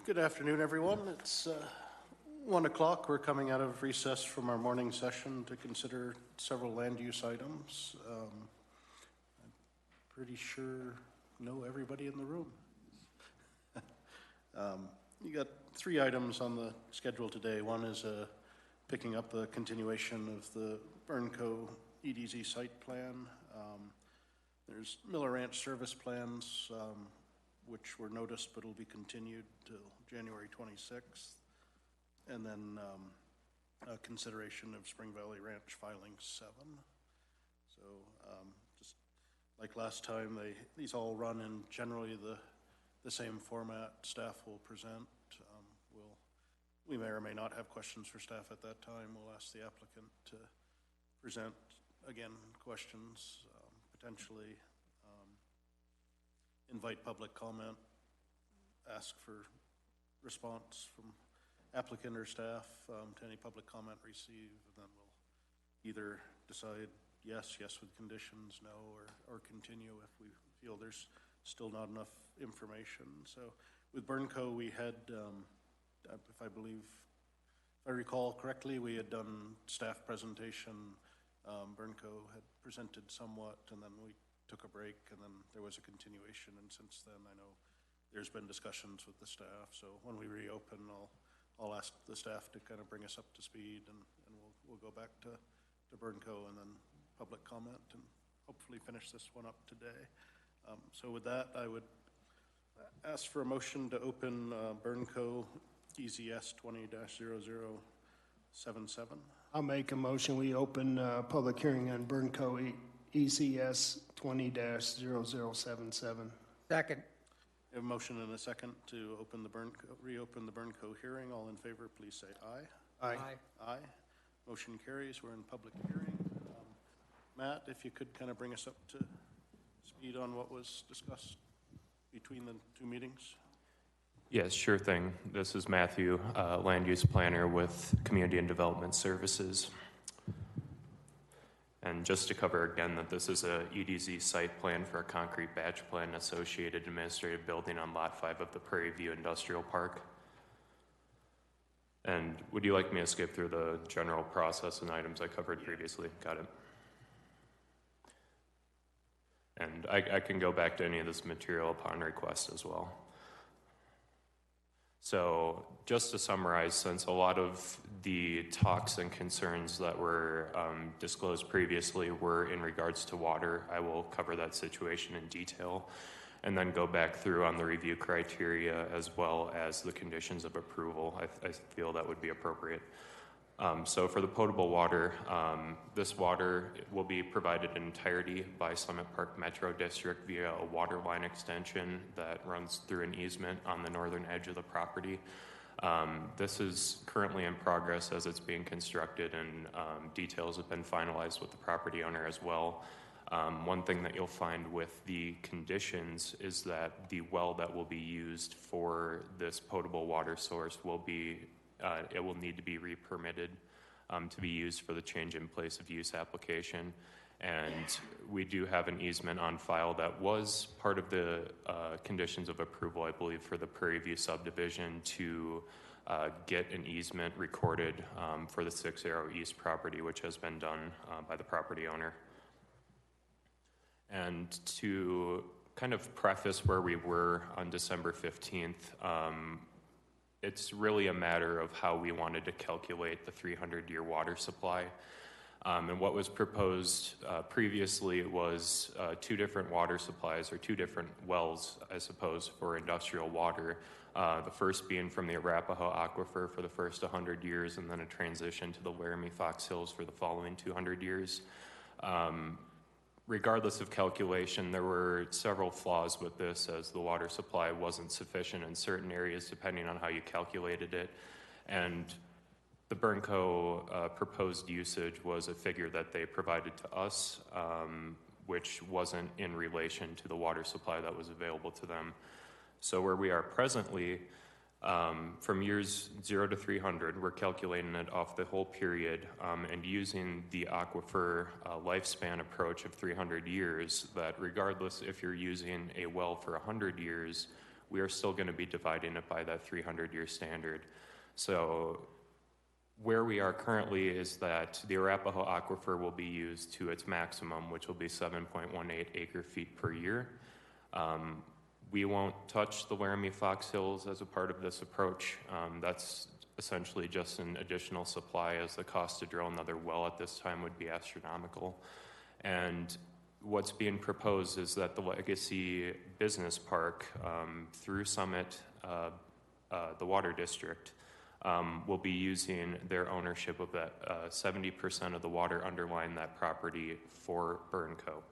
Good afternoon, everyone. It's 1 o'clock. We're coming out of recess from our morning session to consider several land use items. I'm pretty sure know everybody in the room. You got 3 items on the schedule today. One is picking up the continuation of the Burnco EDZ site plan. There's Miller Ranch service plans, which were noticed but will be continued till January 26th. And then a consideration of Spring Valley Ranch filing 7. So just like last time, these all run in generally the same format. Staff will present. We may or may not have questions for staff at that time. We'll ask the applicant to present again questions, potentially invite public comment, ask for response from applicant or staff to any public comment received, and then we'll either decide yes with conditions, no, or continue if we feel there's still not enough information. So with Burnco, we had, if I recall correctly, we had done staff presentation. Burnco had presented somewhat, and then we took a break, and then there was a continuation, and since then I know there's been discussions with the staff. So when we reopen, I'll ask the staff to kind of bring us up to speed, and we'll go back to Burnco and then public comment and hopefully finish this one up today. So with that, I would ask for a motion to open Burnco EZS 20-0077. I'll make a motion. We open public hearing on Burnco EZS 20-0077. Second. We have a motion and a second to reopen the Burnco hearing. All in favor, please say aye. Aye. Aye. Motion carries. We're in public hearing. Matt, if you could kind of bring us up to speed on what was discussed between the 2 meetings. Yes, sure thing. This is Matthew, land use planner with Community and Development Services. And just to cover again that this is a EDZ site plan for a concrete batch plan associated administrative building on Lot 5 of the Prairie View Industrial Park. And would you like me to skip through the general process and items I covered previously? Got it. And I can go back to any of this material upon request as well. So just to summarize, since a lot of the talks and concerns that were disclosed previously were in regards to water, I will cover that situation in detail and then go back through on the review criteria as well as the conditions of approval. I feel that would be appropriate. So for the potable water, this water will be provided in entirety by Summit Park Metro District via a water line extension that runs through an easement on the northern edge of the property. This is currently in progress as it's being constructed, and details have been finalized with the property owner as well. One thing that you'll find with the conditions is that the well that will be used for this potable water source will be it will need to be re-permitted to be used for the change in place of use application. And we do have an easement on file that was part of the conditions of approval, I believe, for the Prairie View subdivision to get an easement recorded for the 6 Arrow East property, which has been done by the property owner. And to kind of preface where we were on December 15th, it's really a matter of how we wanted to calculate the 300-year water supply. And what was proposed previously was 2 different water supplies, or 2 different wells, I suppose, for industrial water. The first being from the Arapahoe Aquifer for the first 100 years, and then a transition to the Laramie Fox Hills for the following 200 years. Regardless of calculation, there were several flaws with this, as the water supply wasn't sufficient in certain areas depending on how you calculated it. And the Burnco proposed usage was a figure that they provided to us, which wasn't in relation to the water supply that was available to them. So where we are presently, from years 0 to 300, we're calculating it off the whole period, and using the aquifer lifespan approach of 300 years, that regardless if you're using a well for 100 years, we are still going to be dividing it by that 300-year standard. So where we are currently is that the Arapahoe Aquifer will be used to its maximum, which will be 7.18 acre feet per year. We won't touch the Laramie Fox Hills as a part of this approach. That's essentially just an additional supply, as the cost to drill another well at this time would be astronomical. And what's being proposed is that the Legacy Business Park through Summit, the Water District, will be using their ownership of that 70% of the water underlying that property for Burnco.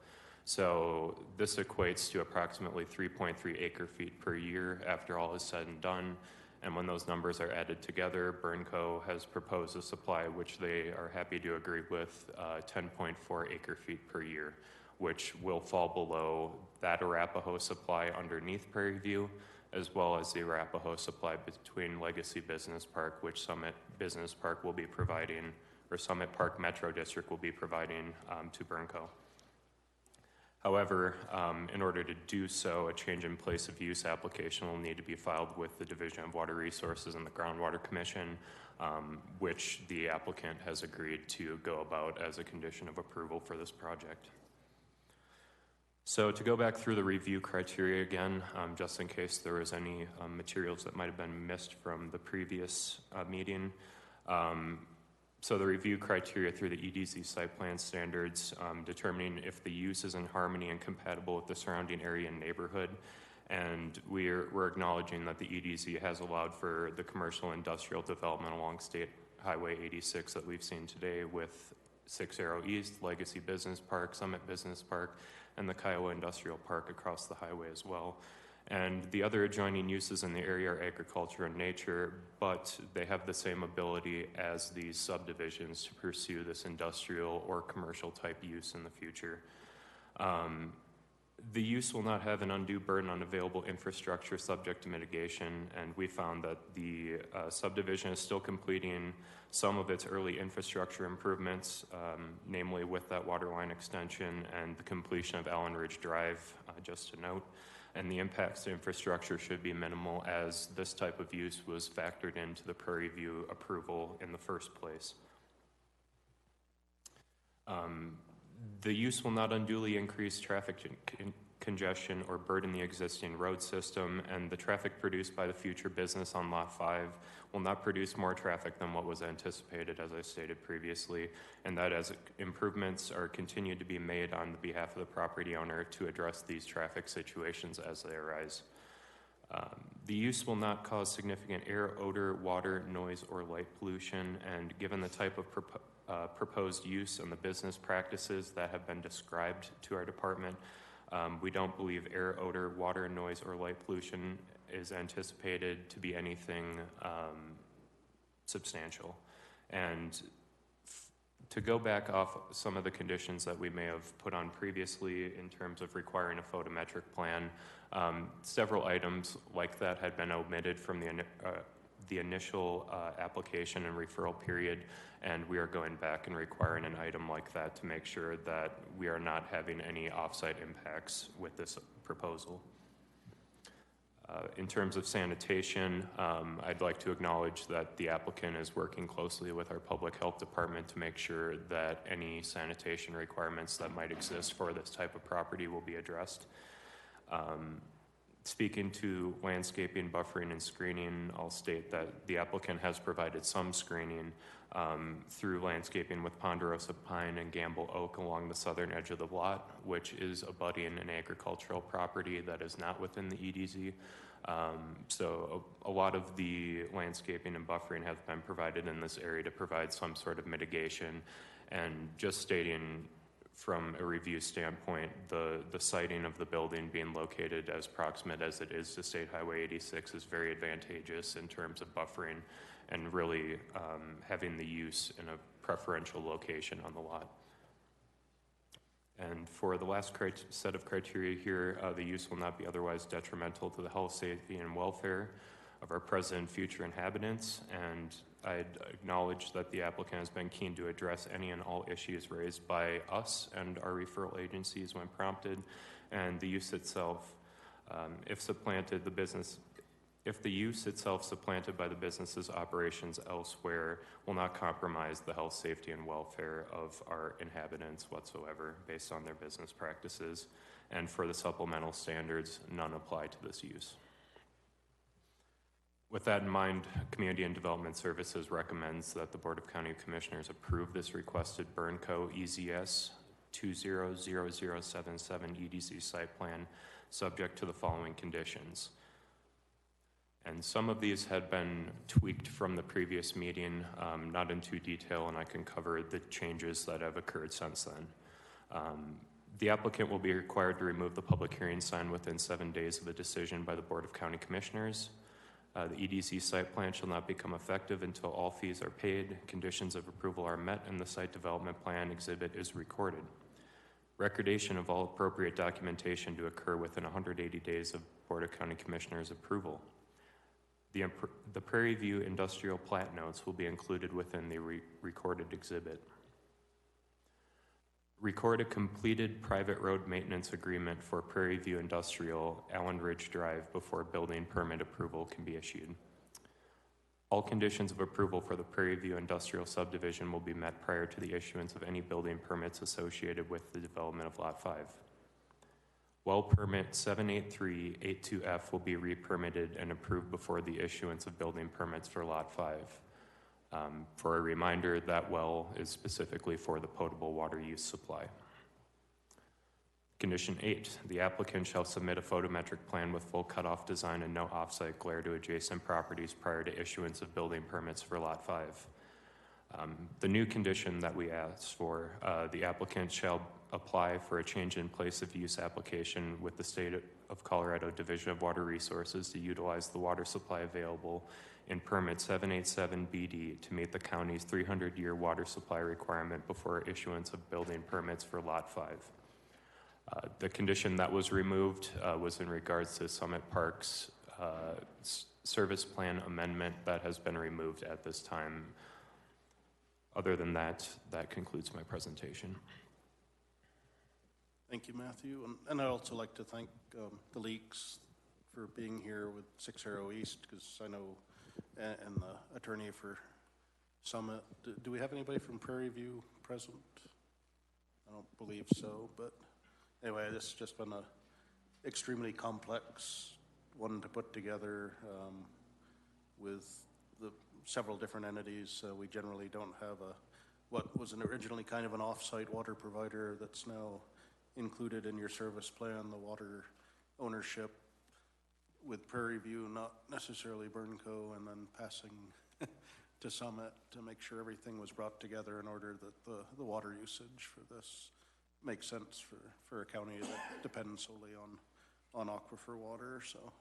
So this equates to approximately 3.3 acre feet per year after all is said and done. And when those numbers are added together, Burnco has proposed a supply which they are happy to agree with, 10.4 acre feet per year, which will fall below that Arapahoe supply underneath Prairie View, as well as the Arapahoe supply between Legacy Business Park, which Summit Business Park will be providing, or Summit Park Metro District will be providing to Burnco. However, in order to do so, a change in place of use application will need to be filed with the Division of Water Resources and the Groundwater Commission, which the applicant has agreed to go about as a condition of approval for this project. So to go back through the review criteria again, just in case there was any materials that might have been missed from the previous meeting. So the review criteria through the EDZ site plan standards, determining if the use is in harmony and compatible with the surrounding area and neighborhood. And we're acknowledging that the EDZ has allowed for the commercial industrial development along State Highway 86 that we've seen today with 6 Arrow East, Legacy Business Park, Summit Business Park, and the Kiowa Industrial Park across the highway as well. And the other adjoining uses in the area are agriculture and nature, but they have the same ability as these subdivisions to pursue this industrial or commercial type use in the future. The use will not have an undue burden on available infrastructure subject to mitigation, and we found that the subdivision is still completing some of its early infrastructure improvements, namely with that water line extension and the completion of Allen Ridge Drive, just to note. And the impacts to infrastructure should be minimal, as this type of use was factored into the Prairie View approval in the first place. The use will not unduly increase traffic congestion or burden the existing road system, and the traffic produced by the future business on Lot 5 will not produce more traffic than what was anticipated, as I stated previously, and that as improvements are continued to be made on the behalf of the property owner to address these traffic situations as they arise. The use will not cause significant air, odor, water, noise, or light pollution, and given the type of proposed use and the business practices that have been described to our department, we don't believe air, odor, water, noise, or light pollution is anticipated to be anything substantial. And to go back off some of the conditions that we may have put on previously in terms of requiring a photometric plan, several items like that had been omitted from the initial application and referral period, and we are going back and requiring an item like that to make sure that we are not having any offsite impacts with this proposal. In terms of sanitation, I'd like to acknowledge that the applicant is working closely with our public health department to make sure that any sanitation requirements that might exist for this type of property will be addressed. Speaking to landscaping, buffering, and screening, I'll state that the applicant has provided some screening through landscaping with ponderosa pine and gamble oak along the southern edge of the lot, which is abutting an agricultural property that is not within the EDZ. So a lot of the landscaping and buffering have been provided in this area to provide some sort of mitigation. And just stating from a review standpoint, the siting of the building being located as proximate as it is to State Highway 86 is very advantageous in terms of buffering and really having the use in a preferential location on the lot. And for the last set of criteria here, the use will not be otherwise detrimental to the health, safety, and welfare of our present and future inhabitants. And I'd acknowledge that the applicant has been keen to address any and all issues raised by us and our referral agencies when prompted, and the use itself If the use itself supplanted by the business's operations elsewhere will not compromise the health, safety, and welfare of our inhabitants whatsoever based on their business practices. And for the supplemental standards, none apply to this use. With that in mind, Community and Development Services recommends that the Board of County Commissioners approve this requested Burnco EZS 200077 EDC site plan, subject to the following conditions. And some of these had been tweaked from the previous meeting, not in too detail, and I can cover the changes that have occurred since then. The applicant will be required to remove the public hearing sign within 7 days of a decision by the Board of County Commissioners. The EDC site plan shall not become effective until all fees are paid, conditions of approval are met, and the site development plan exhibit is recorded. Recordation of all appropriate documentation to occur within 180 days of Board of County Commissioners approval. The Prairie View Industrial Plat Notes will be included within the recorded exhibit. Record a completed private road maintenance agreement for Prairie View Industrial, Allen Ridge Drive before building permit approval can be issued. All conditions of approval for the Prairie View Industrial subdivision will be met prior to the issuance of any building permits associated with the development of Lot 5. Well permit 78382F will be re-permitted and approved before the issuance of building permits for Lot 5. For a reminder, that well is specifically for the potable water use supply. Condition 8, the applicant shall submit a photometric plan with full cutoff design and no offsite glare to adjacent properties prior to issuance of building permits for Lot 5. The new condition that we asked for, the applicant shall apply for a change in place of use application with the State of Colorado Division of Water Resources to utilize the water supply available in permit 787BD to meet the county's 300-year water supply requirement before issuance of building permits for Lot 5. The condition that was removed was in regards to Summit Park's service plan amendment that has been removed at this time. Other than that, that concludes my presentation. Thank you, Matthew. And I'd also like to thank the Leaks for being here with 6 Arrow East, because I know, and the attorney for Summit. Do we have anybody from Prairie View present? I don't believe so, but anyway, this has just been a extremely complex one to put together with the several different entities. We generally don't have what was originally kind of an off-site water provider that's now included in your service plan, the water ownership with Prairie View, not necessarily Burnco, and then passing to Summit to make sure everything was brought together in order that the water usage for this makes sense for a county that depends solely on aquifer water. So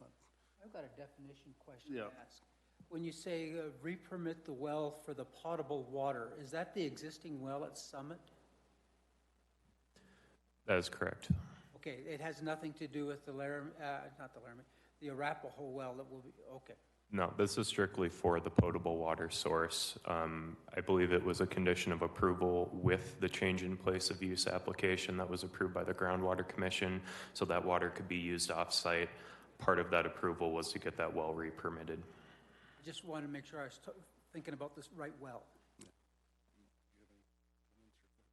I've got a definition question Yeah. to ask. When you say re-permit the well for the potable water, is that the existing well at Summit? That is correct. Okay, it has nothing to do with the the Arapahoe well that will be, okay. No, this is strictly for the potable water source. I believe it was a condition of approval with the change in place of use application that was approved by the Groundwater Commission, so that water could be used off-site. Part of that approval was to get that well re-permitted. I just wanted to make sure I was thinking about this right well.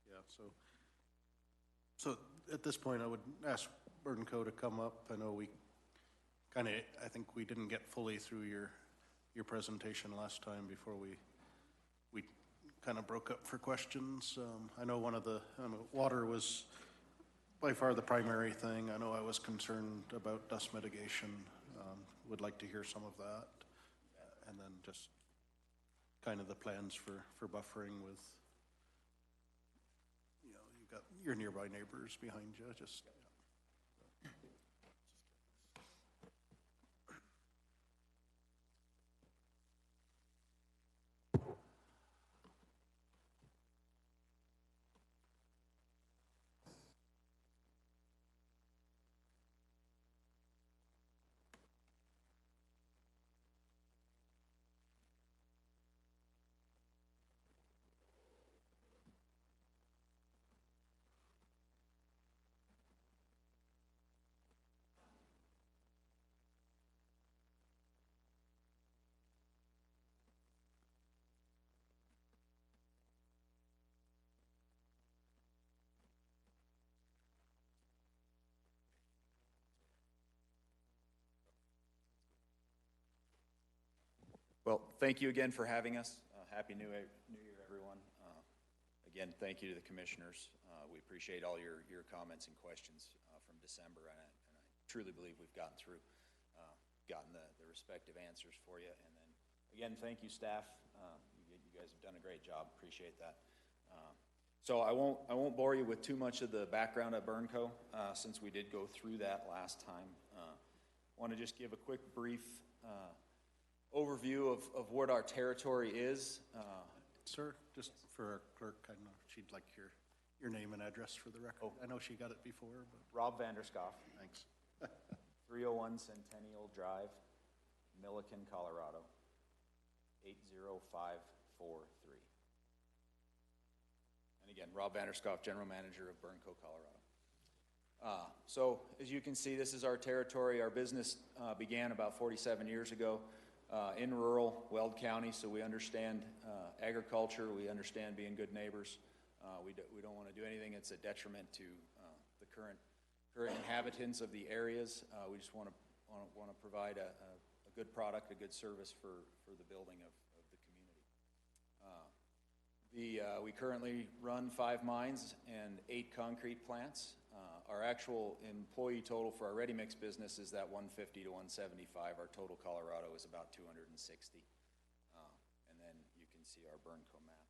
yeah, so at this point, I would ask Burnco to come up. I know I think we didn't get fully through your presentation last time before we kind of broke up for questions. I know one of the water was by far the primary thing. I know I was concerned about dust mitigation. Would like to hear some of that, and then just kind of the plans for buffering with, you've got your nearby neighbors behind you. Just. Well, thank you again for having us. Happy New Year, everyone. Again, thank you to the commissioners. We appreciate all your comments and questions from December, and I truly believe we've gotten through, gotten the respective answers for you. And then, again, thank you, staff. You guys have done a great job. Appreciate that. So I won't bore you with too much of the background of Burnco, since we did go through that last time. Want to just give a quick, brief overview of what our territory is. Sir, just for our clerk, I know she'd like your name and address for the record. I know she got it before, but Rob Vanderscoff, thanks. 301 Centennial Drive, Milliken, Colorado, 80543. And again, Rob Vanderscoff, General Manager of Burnco, Colorado. So as you can see, this is our territory. Our business began about 47 years ago in rural Weld County, so we understand agriculture. We understand being good neighbors. We don't want to do anything that's a detriment to the current inhabitants of the areas. We just want to provide a good product, a good service for the building of the community. We currently run 5 mines and 8 concrete plants. Our actual employee total for our ready-mix business is that 150 to 175. Our total Colorado is about 260. And then you can see our Burnco map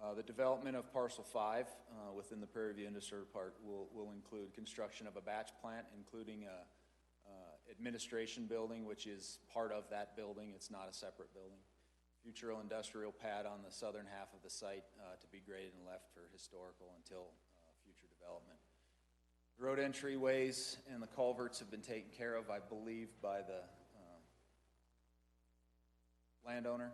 there. The development of Parcel 5 within the Prairie View Industrial Park will include construction of a batch plant, including a administration building, which is part of that building. It's not a separate building. Future industrial pad on the southern half of the site to be graded and left for historical until future development. The road entryways and the culverts have been taken care of, I believe, by the landowner.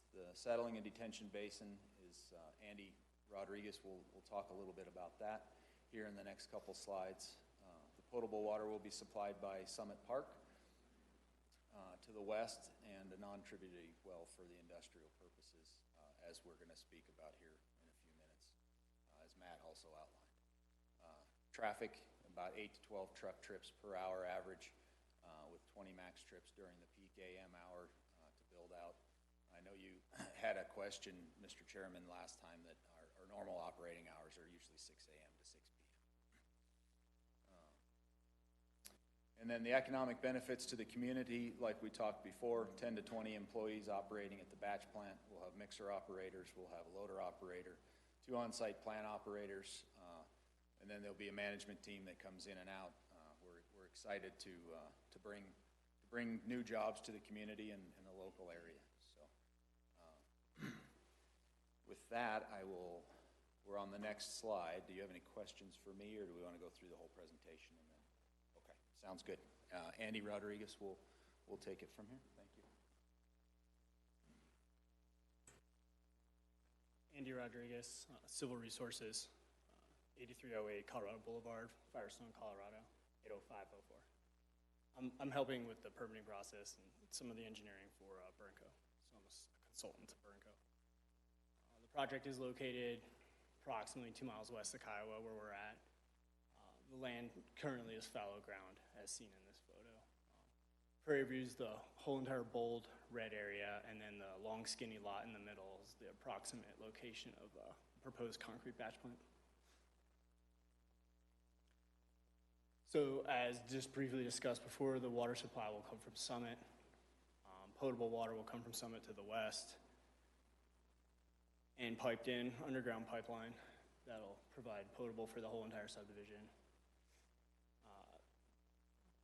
The settling and detention basin is Andy Rodriguez will talk a little bit about that here in the next couple slides. The potable water will be supplied by Summit Park to the west, and a non-tributary well for the industrial purposes, as we're going to speak about here in a few minutes, as Matt also outlined. Traffic, about 8 to 12 truck trips per hour average, with 20 max trips during the peak AM hour to build out. I know you had a question, Mr. Chairman, last time that our normal operating hours are usually 6 AM to 6 PM. And then the economic benefits to the community, like we talked before, 10 to 20 employees operating at the batch plant. We'll have mixer operators, we'll have a loader operator, 2 on-site plant operators, and then there'll be a management team that comes in and out. We're excited to bring new jobs to the community and the local area. So, with that, we're on the next slide. Do you have any questions for me, or do we want to go through the whole presentation? Okay, sounds good. Andy Rodriguez will take it from here. Thank you. Andy Rodriguez, Civil Resources, 8308 Colorado Boulevard, Firestone, Colorado, 80504. I'm helping with the permitting process and some of the engineering for Burnco. So I'm a consultant to Burnco. The project is located approximately 2 miles west of Kiowa, where we're at. The land currently is fallow ground, as seen in this photo. Prairie View is the whole entire bold red area, and then the long skinny lot in the middle is the approximate location of the proposed concrete batch plant. So as just briefly discussed before, the water supply will come from Summit. Potable water will come from Summit to the west and piped in underground pipeline that'll provide potable for the whole entire subdivision.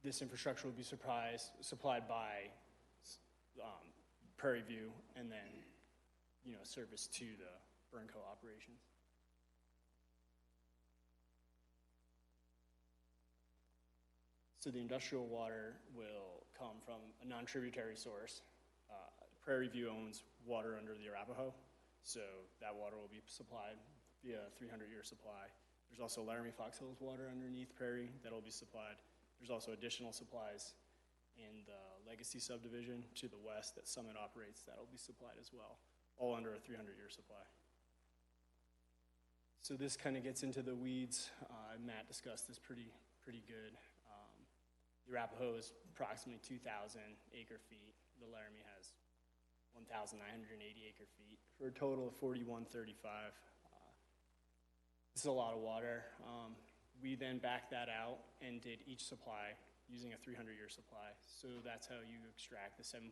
This infrastructure will be supplied by Prairie View and then, service to the Burnco operations. So the industrial water will come from a non-tributary source. Prairie View owns water under the Arapahoe, so that water will be supplied via a 300-year supply. There's also Laramie Fox Hills water underneath Prairie that will be supplied. There's also additional supplies in the Legacy subdivision to the west that Summit operates that will be supplied as well, all under a 300-year supply. So this kind of gets into the weeds. Matt discussed this pretty good. The The Arapahoe is approximately 2,000 acre feet. The Laramie has 1,980 acre feet for a total of 4,135. This is a lot of water. We then backed that out and did each supply using a 300-year supply. So that's how you extract the 7.18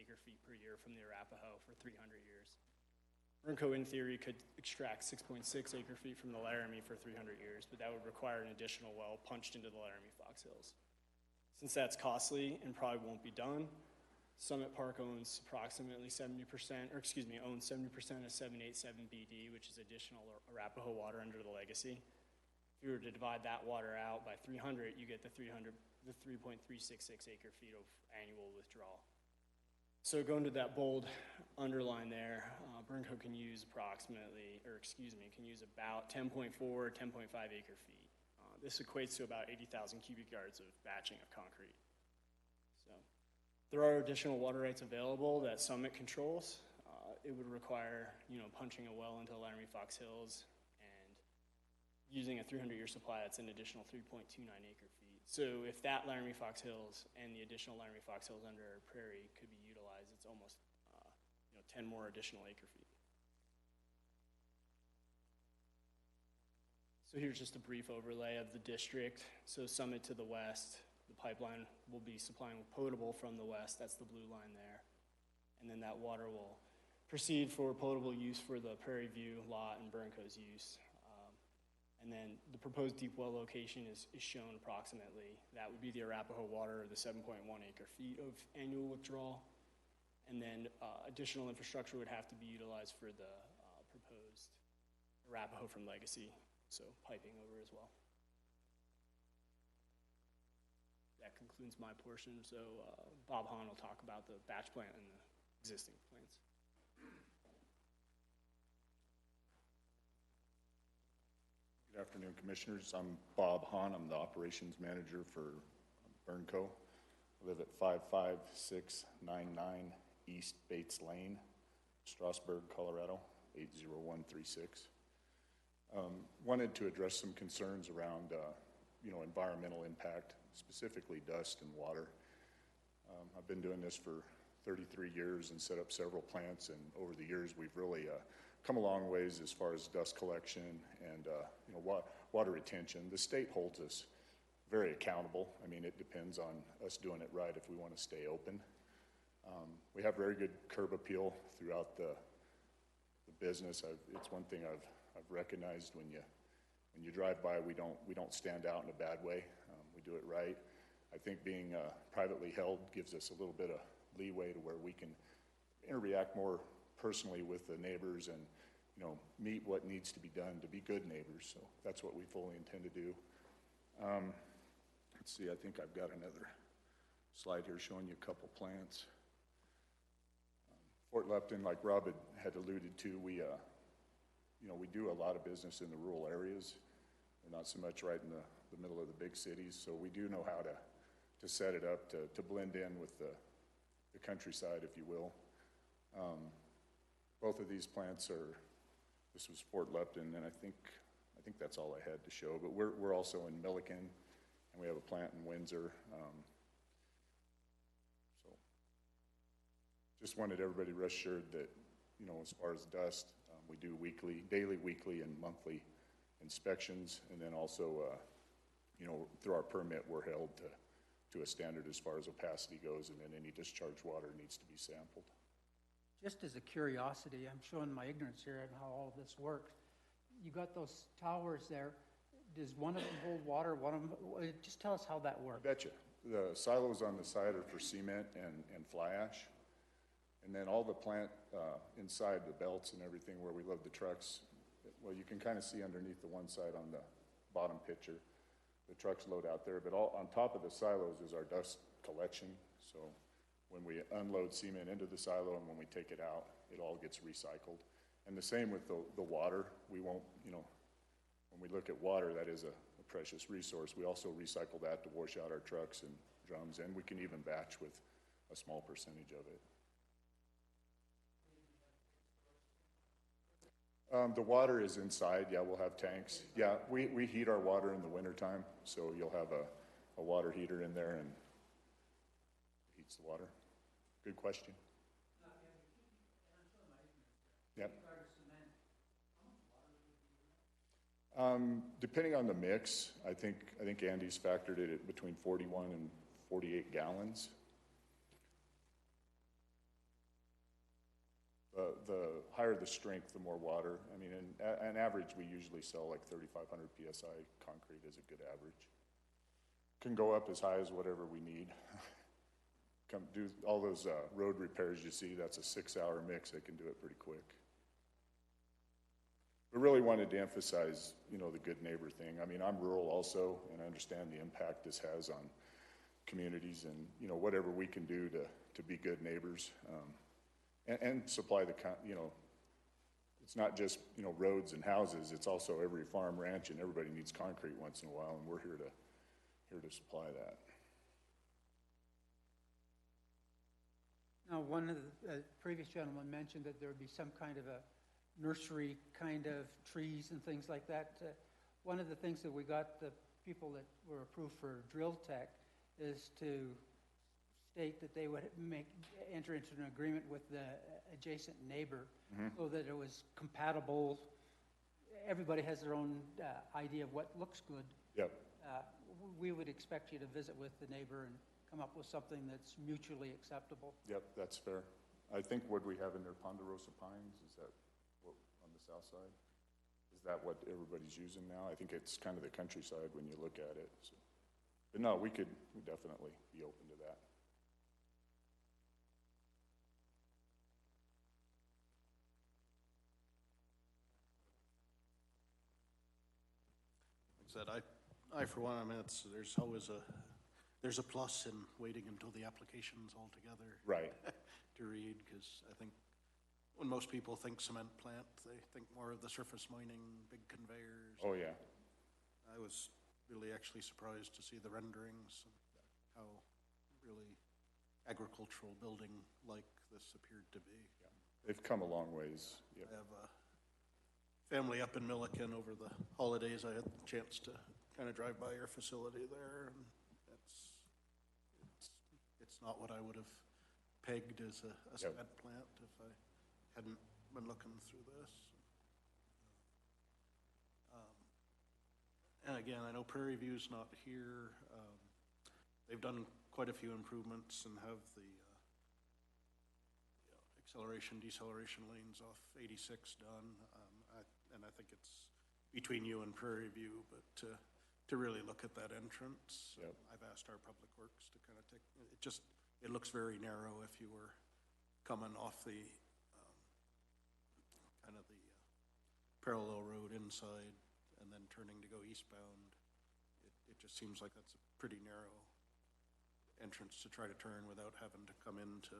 acre feet per year from the Arapahoe for 300 years. Burnco, in theory, could extract 6.6 acre feet from the Laramie for 300 years, but that would require an additional well punched into the Laramie Fox Hills. Since that's costly and probably won't be done, Summit Park owns approximately 70%, owns 70% of 787 BD, which is additional Arapahoe water under the legacy. If you were to divide that water out by 300, you get the 3.366 acre feet of annual withdrawal. So going to that bold underline there, Burnco can use about 10.4, 10.5 acre feet. This equates to about 80,000 cubic yards of batching of concrete. So there are additional water rights available that Summit controls. It would require, punching a well into Laramie Fox Hills and using a 300-year supply. That's an additional 3.29 acre feet. So if that Laramie Fox Hills and the additional Laramie Fox Hills under our prairie could be utilized, it's almost 10 more additional acre feet. So here's just a brief overlay of the district. So Summit to the west, the pipeline will be supplying potable from the west. That's the blue line there. And then that water will proceed for potable use for the Prairie View lot and Burnco's use. And then the proposed deep well location is shown approximately. That would be the Arapahoe water, the 7.1 acre feet of annual withdrawal. And then additional infrastructure would have to be utilized for the proposed Arapahoe from Legacy, so piping over as well. That concludes my portion. So Bob Hahn will talk about the batch plant and the existing plants. Good afternoon, Commissioners. I'm Bob Hahn. I'm the Operations Manager for Burnco. I live at 55699 East Bates Lane, Strasburg, Colorado, 80136. Wanted to address some concerns around, environmental impact, specifically dust and water. I've been doing this for 33 years and set up several plants, and over the years we've really come a long ways as far as dust collection and water retention. The state holds us very accountable. I mean, it depends on us doing it right if we want to stay open. We have very good curb appeal throughout the business. It's one thing I've recognized when you drive by, we don't stand out in a bad way. We do it right. I think being privately held gives us a little bit of leeway to where we can interact more personally with the neighbors and meet what needs to be done to be good neighbors. So that's what we fully intend to do. Let's see, I think I've got another slide here showing you a couple plants. Fort Lupton, like Rob had alluded to, we do a lot of business in the rural areas and not so much right in the middle of the big cities. So we do know how to set it up to blend in with the countryside, if you will. Both of these plants this was Fort Lupton, and I think that's all I had to show. But we're also in Milliken, and we have a plant in Windsor. So just wanted everybody rest assured that, as far as dust, we do daily, weekly, and monthly inspections, and then also, through our permit, we're held to a standard as far as opacity goes, and then any discharge water needs to be sampled. Just as a curiosity, I'm showing my ignorance here on how all of this works. You got those towers there. Does one of them hold water? Just tell us how that works. I betcha. The silos on the side are for cement and fly ash. And then all the plant inside the belts and everything where we load the trucks, well, you can kind of see underneath the one side on the bottom picture. The trucks load out there, but on top of the silos is our dust collection. So when we unload cement into the silo and when we take it out, it all gets recycled. And the same with the water. We won't, when we look at water, that is a precious resource. We also recycle that to wash out our trucks and drums, and we can even batch with a small percentage of it. The water is inside. Yeah, we'll have tanks. Yeah, we heat our water in the wintertime, so you'll have a water heater in there and heats the water. Good question. Yep. Depending on the mix, I think Andy's factored it at between 41 and 48 gallons. The higher the strength, the more water. I mean, an average, we usually sell like 3,500 PSI concrete as a good average. Can go up as high as whatever we need. Come do all those road repairs you see, that's a 6-hour mix. They can do it pretty quick. We really wanted to emphasize, you know, the good neighbor thing. I mean, I'm rural also, and I understand the impact this has on communities and, you know, whatever we can do to be good neighbors. And supply you know, it's not just, you know, roads and houses, it's also every farm, ranch, and everybody needs concrete once in a while, and we're here to supply that. Now, one of the previous gentlemen mentioned that there would be some kind of a nursery kind of trees and things like that. One of the things that we got the people that were approved for drill tech is to state that they would enter into an agreement with the adjacent neighbor so that it was compatible. Everybody has their own idea of what looks good. Yep. We would expect you to visit with the neighbor and come up with something that's mutually acceptable. Yep, that's fair. I think what we have in there, Ponderosa Pines, is that what, on the south side? Is that what everybody's using now? I think it's kind of the countryside when you look at it. So. But no, we'd definitely be open to that. Like I said, I for one, I mean, there's always there's a plus in waiting until the application's all together. Right. To read, because I think when most people think cement plant, they think more of the surface mining, big conveyors. Oh, yeah. I was really actually surprised to see the renderings and how really agricultural building like this appeared to be. Yeah. They've come a long ways. Yep. I have a family up in Milliken. Over the holidays, I had the chance to kind of drive by your facility there, and it's not what I would have pegged as a cement plant if I hadn't been looking through this. And again, I know Prairie View's not here. They've done quite a few improvements and have the acceleration, deceleration lanes off 86 done. And I think it's between you and Prairie View, but to really look at that entrance, yep. I've asked our Public Works to kind of take, it looks very narrow if you were coming off the kind of the parallel road inside and then turning to go eastbound. It just seems like that's a pretty narrow entrance to try to turn without having to come into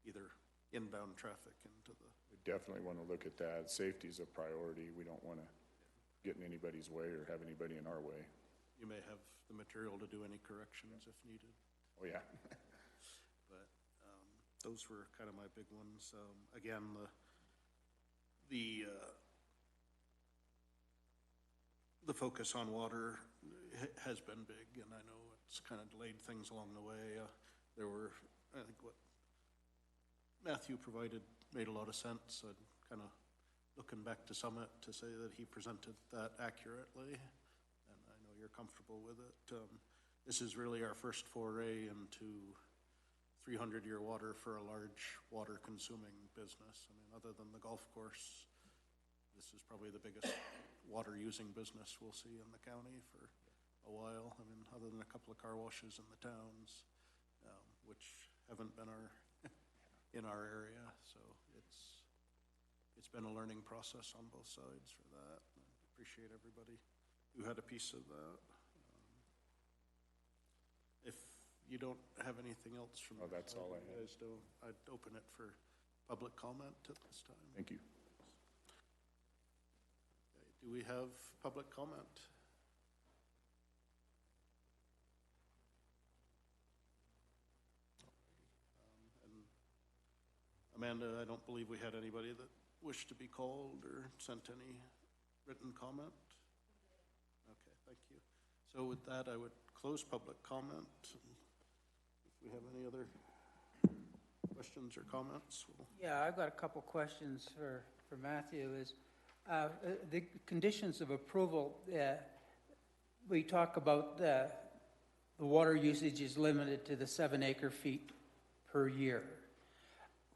either inbound traffic into the... We definitely want to look at that. Safety is a priority. We don't want to get in anybody's way or have anybody in our way. You may have the material to do any corrections if needed. Oh, yeah. But those were kind of my big ones. Again, the focus on water has been big, and I know it's kind of delayed things along the way. There were, I think what Matthew provided made a lot of sense. I'd kind of looking back to Summit to say that he presented that accurately, and I know you're comfortable with it. This is really our first foray into 300-year water for a large water-consuming business. I mean, other than the golf course, this is probably the biggest water-using business we'll see in the county for a while. I mean, other than a couple of car washes in the towns, which haven't been in our area. So it's been a learning process on both sides for that. I appreciate everybody who had a piece of that. If you don't have anything else from that's all I had. Guys don't, I'd open it for public comment at this time. Thank you. Okay, do we have public comment? And Amanda, I don't believe we had anybody that wished to be called or sent any written comment. Okay, thank you. So with that, I would close public comment. If we have any other questions or comments, we'll... Yeah, I've got a couple questions for Matthew. Is the conditions of approval, we talk about the water usage is limited to the 7 acre-feet per year.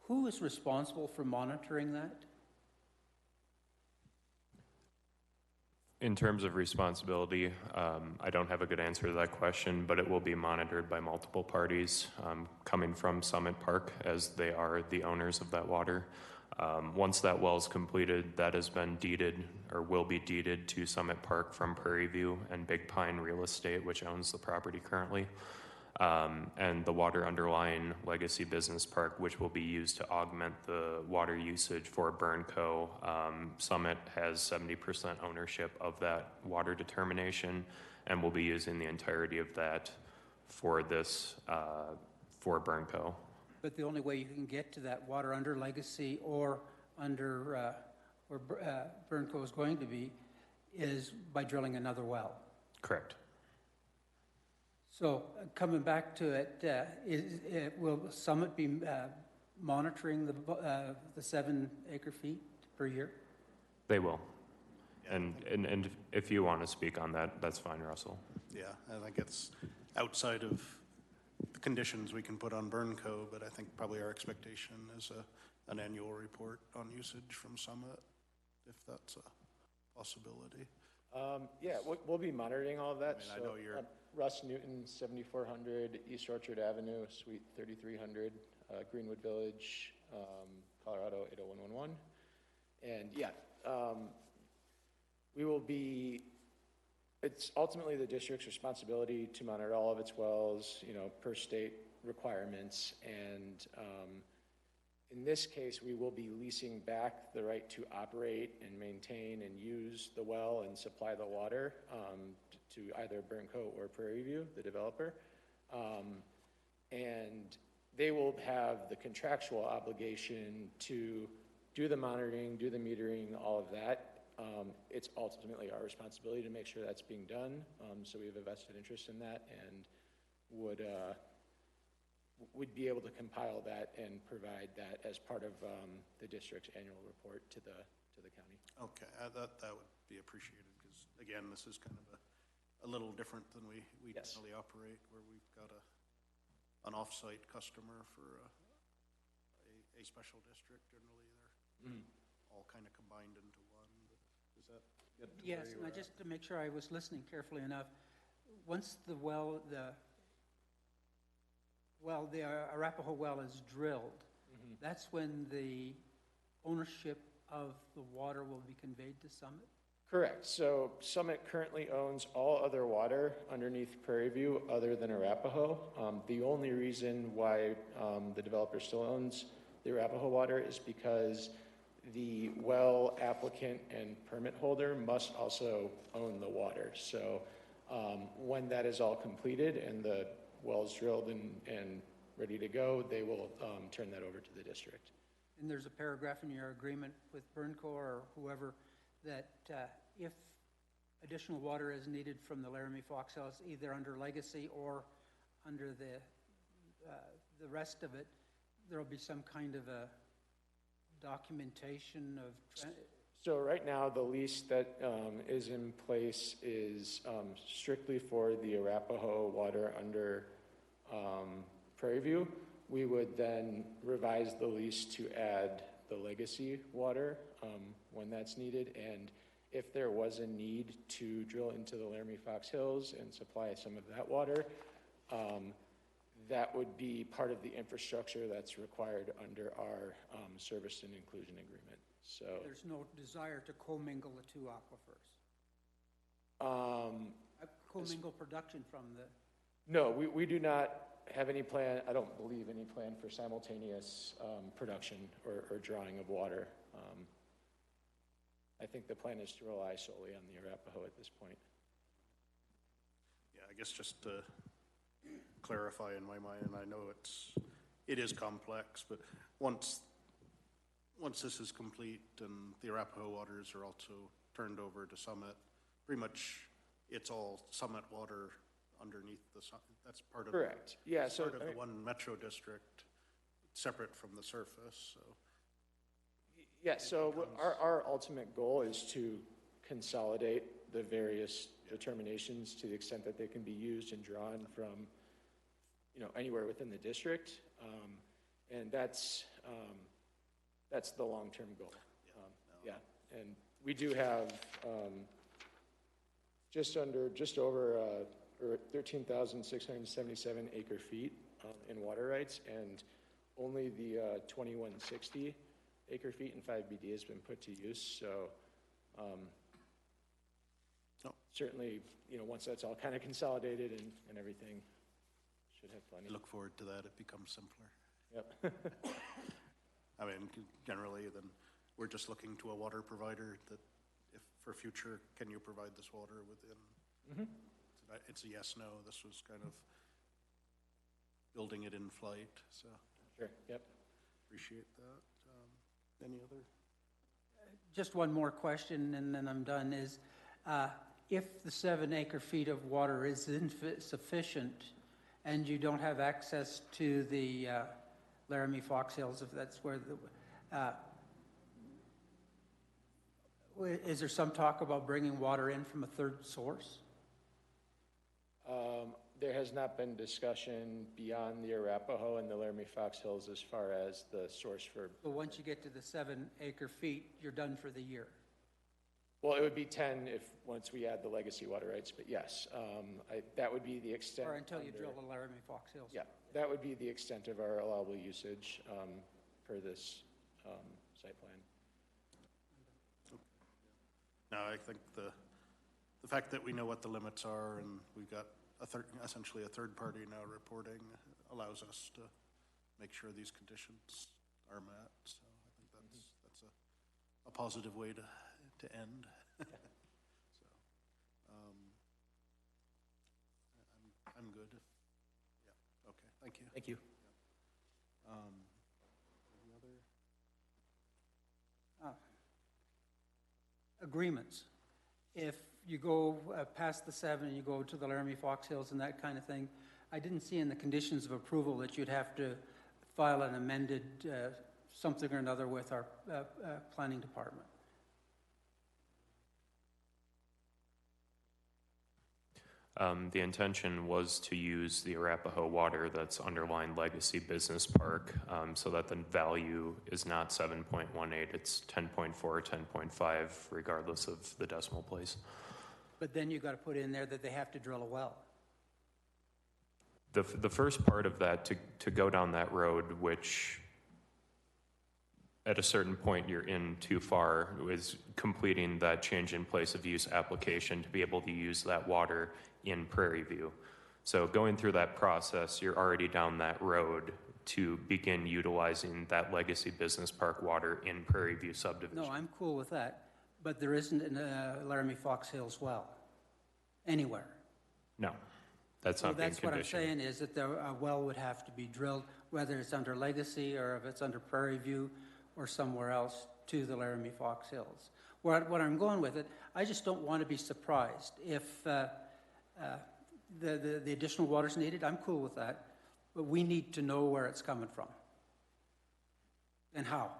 Who is responsible for monitoring that? In terms of responsibility, I don't have a good answer to that question, but it will be monitored by multiple parties coming from Summit Park, as they are the owners of that water. Once that well is completed, that has been deeded or will be deeded to Summit Park from Prairie View and Big Pine Real Estate, which owns the property currently. And the water underlying Legacy Business Park, which will be used to augment the water usage for Burnco. Summit has 70% ownership of that water determination, and will be using the entirety of that for this, for Burnco. But the only way you can get to that water under Legacy or under where Burnco is going to be is by drilling another well. Correct. So coming back to it, will Summit be monitoring the 7 acre-feet per year? They will. And if you want to speak on that, that's fine, Russell. Yeah, I think it's outside of the conditions we can put on Burnco, but I think probably our expectation is an annual report on usage from Summit, if that's a possibility. Yeah, we'll be monitoring all of that. I know you're... Russ Newton, 7400 East Orchard Avenue, Suite 3300, Greenwood Village, Colorado 80111. And yeah, we will be, it's ultimately the district's responsibility to monitor all of its wells, per state requirements. And in this case, we will be leasing back the right to operate and maintain and use the well and supply the water to either Burnco or Prairie View, the developer. And they will have the contractual obligation to do the monitoring, do the metering, all of that. It's ultimately our responsibility to make sure that's being done. So we have a vested interest in that, and would be able to compile that and provide that as part of the district's annual report to the county. Okay, that would be appreciated, because again, this is kind of a little different than we Yes. generally operate, where we've got an off-site customer for a special district. Generally, they're all kind of combined into one. But does that get to Yes, where you and were just to make sure I was listening carefully enough, once the Arapahoe well is drilled, that's when the ownership of the water will be conveyed to Summit? Correct. So Summit currently owns all other water underneath Prairie View other than Arapahoe. The only reason why the developer still owns the Arapahoe water is because the well applicant and permit holder must also own the water. So when that is all completed and the well is drilled and ready to go, they will turn that over to the district. And there's a paragraph in your agreement with Burnco or whoever that if additional water is needed from the Laramie Fox Hills, either under Legacy or under the rest of it, there will be some kind of a documentation of... So right now, the lease that is in place is strictly for the Arapahoe water under Prairie View. We would then revise the lease to add the Legacy water when that's needed. And if there was a need to drill into the Laramie Fox Hills and supply some of that water, that would be part of the infrastructure that's required under our service and inclusion agreement. So there's no desire to commingle the two aquifers? Commingle production from the... No, we do not have any plan, I don't believe any plan for simultaneous production or drawing of water. I think the plan is to rely solely on the Arapahoe at this point. Yeah, I guess just to clarify in my mind, and I know it is complex, but once this is complete and the Arapahoe waters are also turned over to Summit, pretty much it's all Summit water underneath that's part of. Correct, yeah, so, Part of the one metro district, separate from the surface, so. yeah, so our ultimate goal is to consolidate the various determinations to the extent that they can be used and drawn from, anywhere within the district. And that's the long-term goal. Yeah, and we do have just over 13,677 acre feet in water rights, and only the 2160 acre feet in 5BD has been put to use. So certainly, once that's all kind of consolidated and everything, should have plenty. I look forward to that. It becomes simpler. Yep. I mean, generally, then we're just looking to a water provider that, if for future, can you provide this water within? It's a yes, no. This was kind of building it in flight, so. Sure, yep. Appreciate that. Any other? Just one more question, and then I'm done, is if the 7 acre feet of water is insufficient and you don't have access to the Laramie Fox Hills, if that's where is there some talk about bringing water in from a third source? There has not been discussion beyond the Arapahoe and the Laramie Fox Hills as far as the source for. But once you get to the 7 acre feet, you're done for the year. Well, it would be 10 once we add the legacy water rights, but yes, that would be the extent. Or until you drill the Laramie Fox Hills. Yeah, that would be the extent of our allowable usage per this site plan. No, I think the fact that we know what the limits are and we've got essentially a third party now reporting allows us to make sure these conditions are met. So I think that's a positive way to end. So, I'm good. Yeah. Okay. Thank you. Thank you. Any other? Agreements. If you go past the 7 and you go to the Laramie Fox Hills and that kind of thing, I didn't see in the conditions of approval that you'd have to file an amended something or another with our planning department. The intention was to use the Arapahoe water that's underlying Legacy Business Park, so that the value is not 7.18, it's 10.4 or 10.5, regardless of the decimal place. But then you got to put in there that they have to drill a well. The first part of that, to go down that road, which at a certain point you're in too far, is completing that change in place of use application to be able to use that water in Prairie View. So going through that process, you're already down that road to begin utilizing that Legacy Business Park water in Prairie View subdivision. No, I'm cool with that, but there isn't a Laramie Fox Hills well anywhere. No, that's not being conditioned. That's what I'm saying, is that a well would have to be drilled, whether it's under Legacy or if it's under Prairie View or somewhere else, to the Laramie Fox Hills. What I'm going with it, I just don't want to be surprised if the additional water's needed. I'm cool with that, but we need to know where it's coming from and how.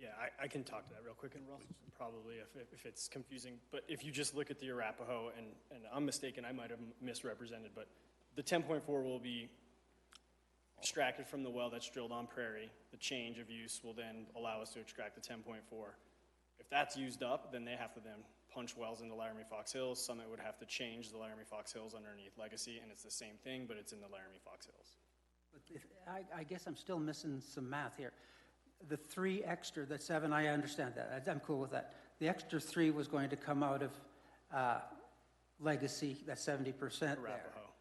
Yeah, I can talk to that real quick, and Russ, probably if it's confusing. But if you just look at the Arapahoe, and I'm mistaken, I might have misrepresented, but the 10.4 will be extracted from the well that's drilled on Prairie. The change of use will then allow us to extract the 10.4. If that's used up, then they have to then punch wells into Laramie Fox Hills. Summit would have to change the Laramie Fox Hills underneath Legacy, and it's the same thing, but it's in the Laramie Fox Hills. But I guess I'm still missing some math here. The 3 extra, the 7, I understand that. I'm cool with that. The extra 3 was going to come out of Legacy, that's 70% there. Arapahoe.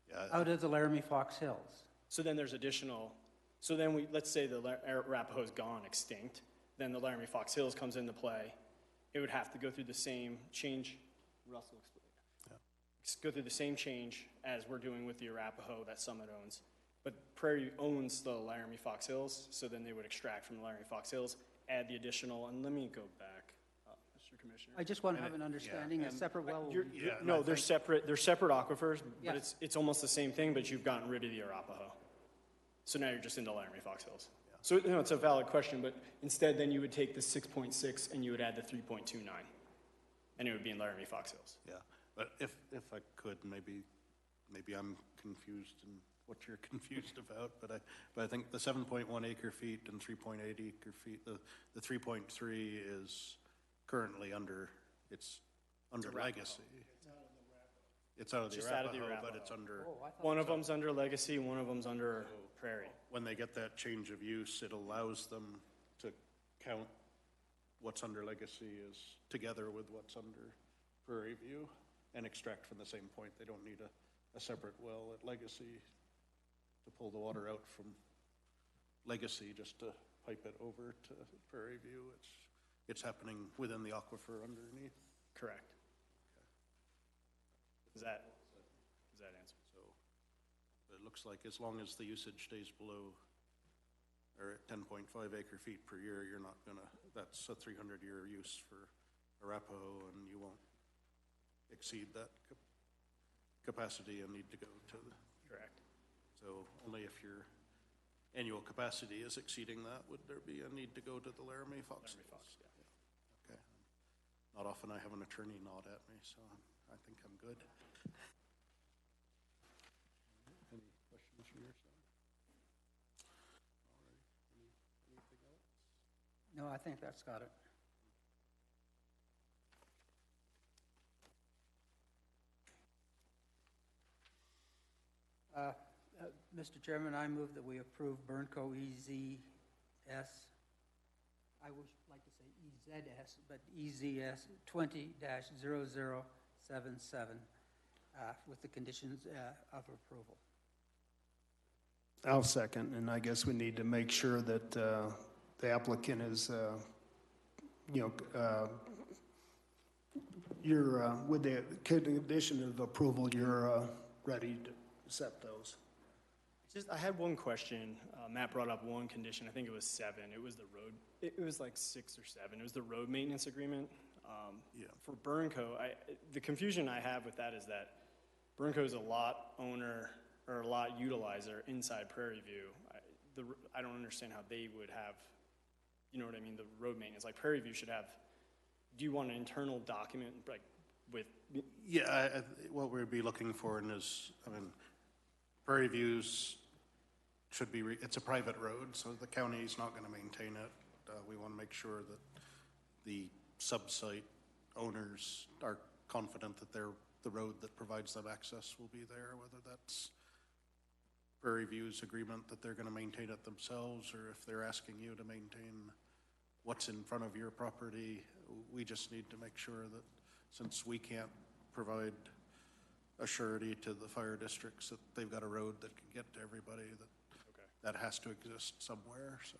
Yeah. Out of the Laramie Fox Hills. So then there's additional, so then let's say the Arapahoe's gone extinct, then the Laramie Fox Hills comes into play. It would have to go through the same change, Russell explain. Yeah. Go through the same change as we're doing with the Arapahoe that Summit owns. But Prairie owns the Laramie Fox Hills, so then they would extract from the Laramie Fox Hills, add the additional, and let me go back, Mr. Commissioner. I just want to have an understanding, a separate well. No, they're separate aquifers, Yeah. but it's almost the same thing, but you've gotten rid of the Arapahoe. So now you're just into Laramie Fox Hills. So, it's a valid question, but instead then you would take the 6.6 and you would add the 3.29, and it would be in Laramie Fox Hills. Yeah, but if I could, maybe I'm confused in what you're confused about, but I think the 7.1 acre feet and 3.8 acre feet, the 3.3 is currently under legacy. It's out of the Just out of the Arapahoe, but Arapahoe. it's under, Oh, I thought- One of them's under Legacy, one of them's under Prairie. when they get that change of use, it allows them to count what's under legacy as together with what's under Prairie View and extract from the same point. They don't need a separate well at legacy to pull the water out from legacy just to pipe it over to Prairie View. It's happening within the aquifer underneath. Correct. Does that answer? So it looks like as long as the usage stays below or at 10.5 acre feet per year, you're not gonna, that's a 300-year use for Arapahoe, and you won't exceed that capacity and need to go to the, Correct. so only if your annual capacity is exceeding that would there be a need to go to the Laramie Fox. Laramie Fox, yeah. Okay. Not often I have an attorney nod at me, so I think I'm good. Any questions from your side? All right. Anything else? No, I think that's got it. Mr. Chairman, I move that we approve Burnco EZS. I would like to say EZS, but EZS 20-0077 with the conditions of approval. I'll second, and I guess we need to make sure that the applicant is, you're, with the condition of approval, you're ready to accept those. I had one question. Matt brought up one condition. I think it was 7. It was the road. It was like 6 or 7. It was the road maintenance agreement. Yeah. For Burnco, the confusion I have with that is that Burnco is a lot owner or a lot utilizer inside Prairie View. I don't understand how they would have, you know what I mean, the road maintenance. Like Prairie View should have, do you want an internal document like with? Yeah, what we'd be looking for is, Prairie Views should be, it's a private road, so the county's not going to maintain it. We want to make sure that the sub-site owners are confident that the road that provides them access will be there, whether that's Prairie View's agreement that they're going to maintain it themselves, or if they're asking you to maintain what's in front of your property. We just need to make sure that since we can't provide a surety to the fire districts that they've got a road that can get to everybody, that has to exist somewhere. So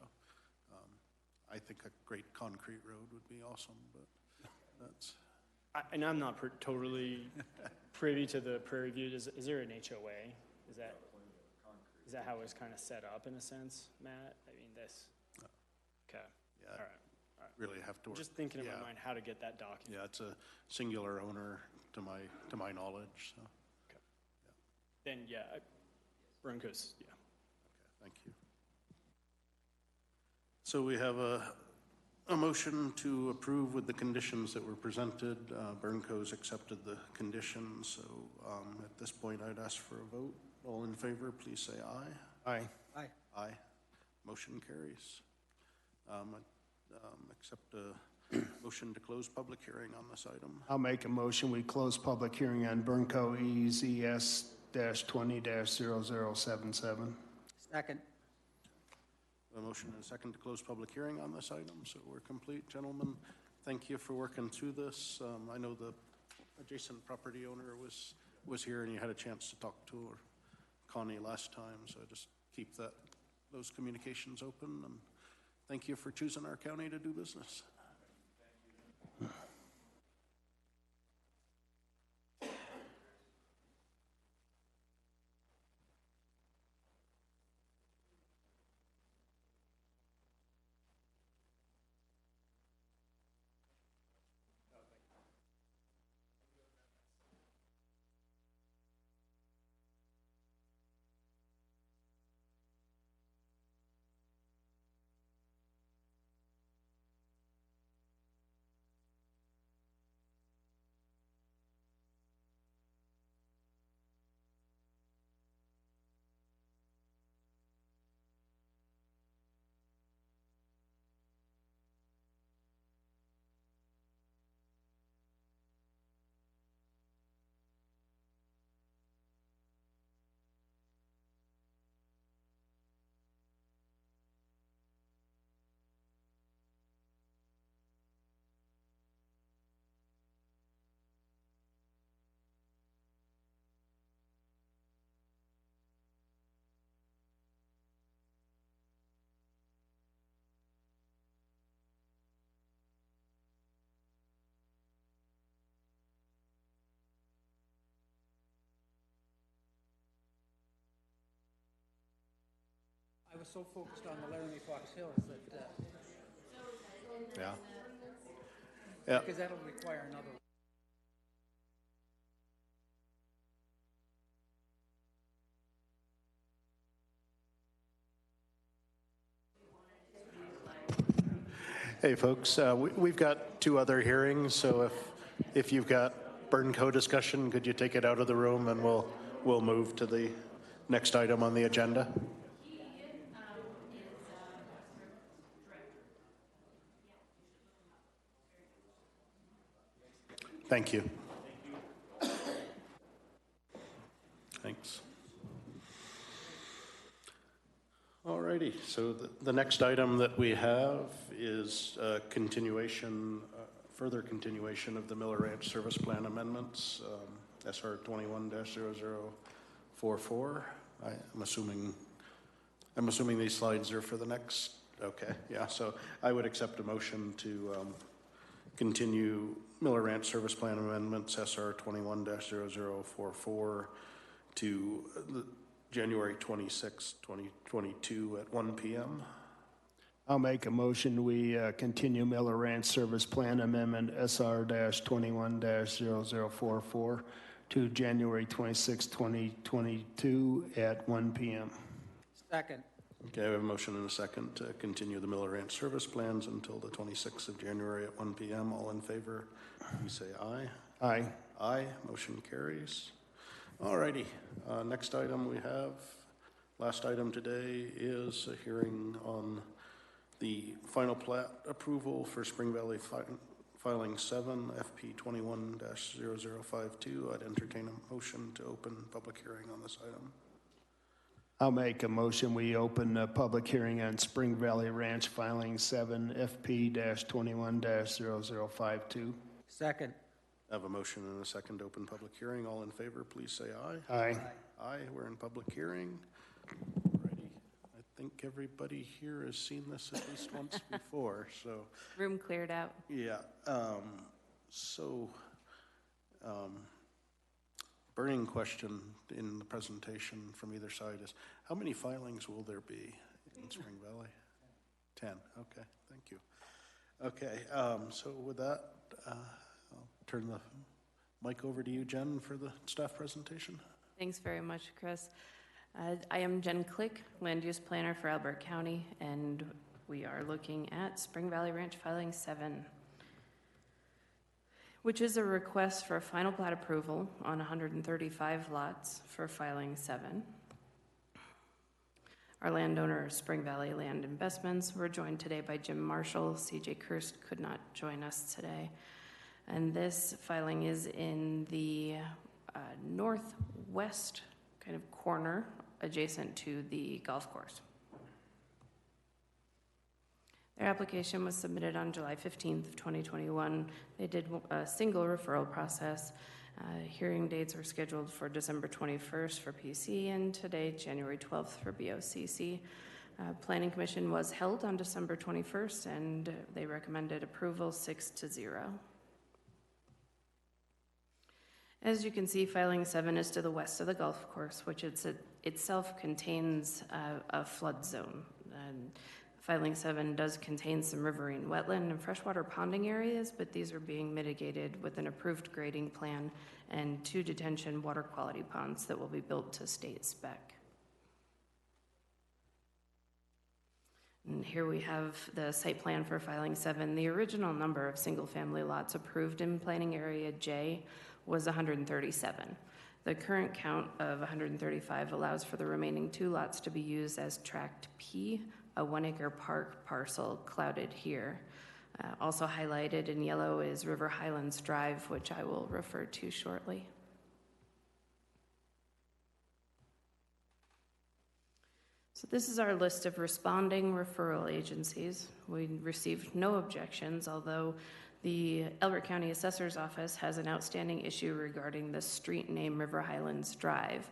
I think a great concrete road would be awesome, but that's. And I'm not totally privy to the Prairie View. Is there an HOA? Is that how it's kind of set up in a sense, Matt? I mean, this. Okay. Yeah. All right. Really have to work. Just thinking in my mind how to get that document. Yeah, it's a singular owner to my knowledge. So. Okay. Yeah. Then Bronco's. Yeah. Okay, thank you. So we have a motion to approve with the conditions that were presented. Burnco's accepted the conditions. So at this point, I'd ask for a vote. All in favor, please say aye. Aye. Aye. Aye. Motion carries. Accept a motion to close public hearing on this item. I'll make a motion. We close public hearing on Burnco EZS-20-0077. Second. A motion and a second to close public hearing on this item, so we're complete. Gentlemen, thank you for working through this. I know the adjacent property owner was here and you had a chance to talk to her, Connie, last time, so just keep those communications open, and thank you for choosing our county to do business. was so focused on the Laramie Fox Hills that, Yeah. Yeah. because that'll require another. Hey, folks, we've got 2 other hearings, so if you've got burn code discussion, could you take it out of the room and we'll move to the next item on the agenda? Thank you. Thanks. All righty, so the next item that we have is continuation, further continuation of the Miller Ranch Service Plan amendments, SR 21-0044. I'm assuming these slides are for the next, okay, yeah, so I would accept a motion to continue Miller Ranch Service Plan amendments, SR 21-0044 to January 26, 2022 at 1 p.m. I'll make a motion we continue Miller Ranch Service Plan Amendment SR-21-0044 to January 26, 2022 at 1 p.m. Second. Okay, I have a motion and a second to continue the Miller Ranch Service Plans until the 26th of January at 1 p.m. All in favor, please say aye. Aye. Aye, motion carries. All righty, next item we have, last item today is a hearing on the final plat approval for Spring Valley Filing 7, FP 21-0052. I'd entertain a motion to open public hearing on this item. I'll make a motion we open a public hearing on Spring Valley Ranch Filing 7, FP-21-0052. Second. I have a motion and a second to open public hearing. All in favor, please say aye. Aye. Aye, we're in public hearing. Alrighty. I think everybody here has seen this at least once before, so. Room cleared out. Yeah, burning question in the presentation from either side is, how many filings will there be in Spring Valley? 10, okay, thank you. Okay, so with that, I'll turn the mic over to you, Jen, for the staff presentation. Thanks very much, Chris. I am Jen Click, Land Use Planner for Elbert County, and we are looking at Spring Valley Ranch Filing 7, which is a request for final plat approval on 135 lots for Filing 7. Our landowner, Spring Valley Land Investments, we're joined today by Jim Marshall. CJ Kirst could not join us today. And this filing is in the northwest kind of corner adjacent to the golf course. Their application was submitted on July 15th of 2021. They did a single referral process. Hearing dates were scheduled for December 21st for PC and today, January 12th for BOCC. Planning Commission was held on December 21st and they recommended approval 6-0. As you can see, Filing 7 is to the west of the golf course, which itself contains a flood zone. And Filing 7 does contain some riverine wetland and freshwater ponding areas, but these are being mitigated with an approved grading plan and 2 detention water quality ponds that will be built to state spec. And here we have the site plan for Filing 7. The original number of single-family lots approved in Planning Area J was 137. The current count of 135 allows for the remaining 2 lots to be used as Tract P, a 1-acre park parcel clouded here. Also highlighted in yellow is River Highlands Drive, which I will refer to shortly. So this is our list of responding referral agencies. We received no objections, although the Elbert County Assessor's Office has an outstanding issue regarding the street name River Highlands Drive.